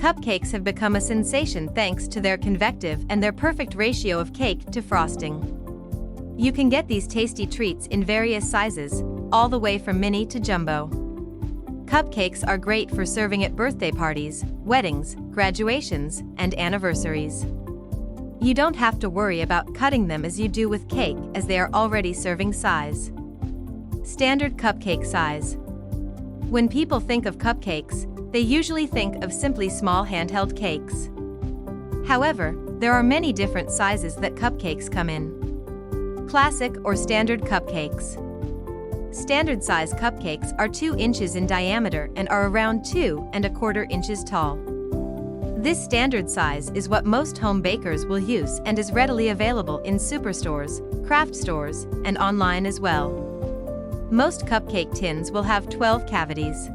Cupcakes have become a sensation thanks to their convective and their perfect ratio of cake to frosting. You can get these tasty treats in various sizes, all the way from mini to jumbo. Cupcakes are great for serving at birthday parties, weddings, graduations, and anniversaries. You don't have to worry about cutting them as you do with cake, as they are already serving size. Standard cupcake size. When people think of cupcakes, they usually think of simply small handheld cakes. However, there are many different sizes that cupcakes come in. Classic or standard cupcakes. Standard size cupcakes are 2 inches in diameter and are around 2¼ inches tall. This standard size is what most home bakers will use and is readily available in superstores, craft stores, and online as well. Most cupcake tins will have 12 cavities.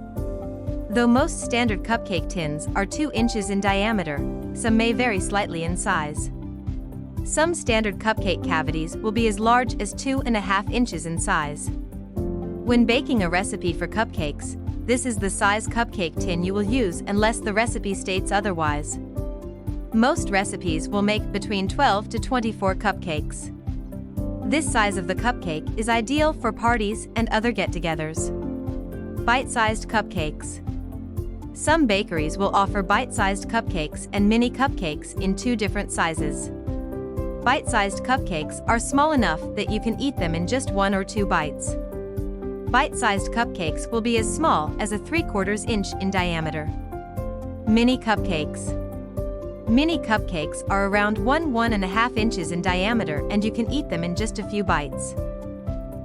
Though most standard cupcake tins are 2 inches in diameter, some may vary slightly in size. Some standard cupcake cavities will be as large as 2½ inches in size. When baking a recipe for cupcakes, this is the size cupcake tin you will use unless the recipe states otherwise. Most recipes will make between 12 to 24 cupcakes. This size of the cupcake is ideal for parties and other get-togethers. Bite-sized cupcakes. Some bakeries will offer bite-sized cupcakes and mini cupcakes in 2 different sizes. Bite-sized cupcakes are small enough that you can eat them in just 1 or 2 bites. Bite-sized cupcakes will be as small as a 3/4 inch in diameter. Mini cupcakes. Mini cupcakes are around 1½ inches in diameter and you can eat them in just a few bites.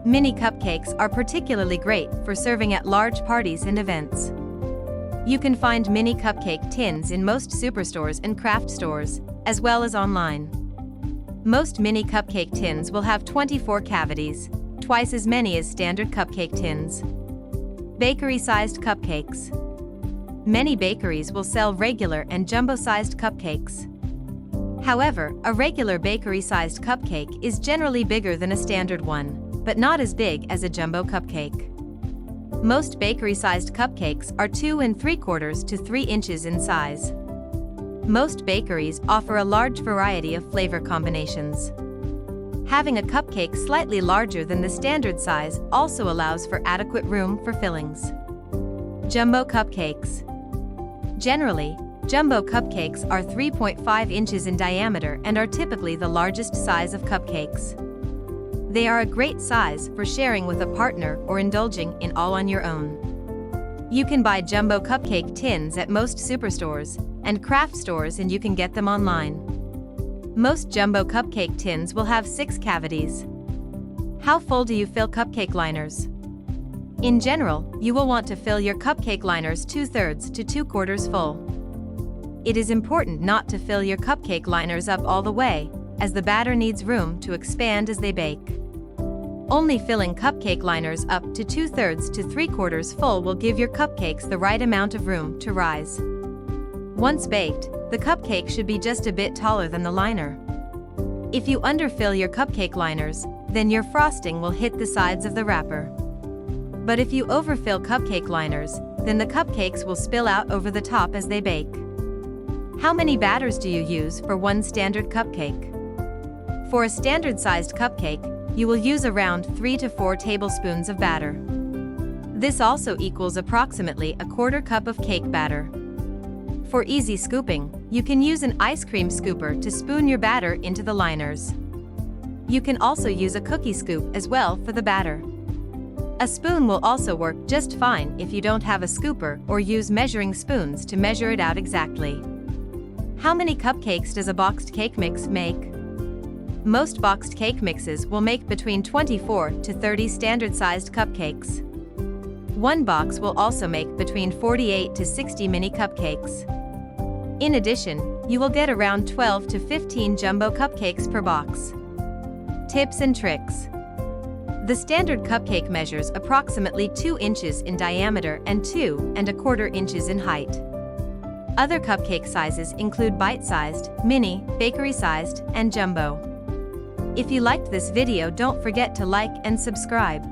Mini cupcakes are particularly great for serving at large parties and events. You can find mini cupcake tins in most superstores and craft stores, as well as online. Most mini cupcake tins will have 24 cavities, twice as many as standard cupcake tins. Bakery-sized cupcakes. Many bakeries will sell regular and jumbo-sized cupcakes. However, a regular bakery-sized cupcake is generally bigger than a standard one, but not as big as a jumbo cupcake. Most bakery-sized cupcakes are 2¾ to 3 inches in size. Most bakeries offer a large variety of flavor combinations. Having a cupcake slightly larger than the standard size also allows for adequate room for fillings. Jumbo cupcakes. Generally, jumbo cupcakes are 3.5 inches in diameter and are typically the largest size of cupcakes. They are a great size for sharing with a partner or indulging in all on your own. You can buy jumbo cupcake tins at most superstores and craft stores, and you can get them online. Most jumbo cupcake tins will have 6 cavities. How full do you fill cupcake liners? In general, you will want to fill your cupcake liners 2/3 to 2/4 full. It is important not to fill your cupcake liners up all the way, as the batter needs room to expand as they bake. Only filling cupcake liners up to 2/3 to 3/4 full will give your cupcakes the right amount of room to rise. Once baked, the cupcake should be just a bit taller than the liner. If you underfill your cupcake liners, then your frosting will hit the sides of the wrapper. But if you overfill cupcake liners, then the cupcakes will spill out over the top as they bake. How many batters do you use for one standard cupcake? For a standard-sized cupcake, you will use around 3 to 4 tablespoons of batter. This also equals approximately 1/4 cup of cake batter. For easy scooping, you can use an ice cream scooper to spoon your batter into the liners. You can also use a cookie scoop as well for the batter. A spoon will also work just fine if you don't have a scooper or use measuring spoons to measure it out exactly. How many cupcakes does a boxed cake mix make? Most boxed cake mixes will make between 24 to 30 standard-sized cupcakes. One box will also make between 48 to 60 mini cupcakes. In addition, you will get around 12 to 15 jumbo cupcakes per box. Tips and tricks. The standard cupcake measures approximately 2 inches in diameter and 2¼ inches in height. Other cupcake sizes include bite-sized, mini, bakery-sized, and jumbo. If you liked this video, don't forget to like and subscribe.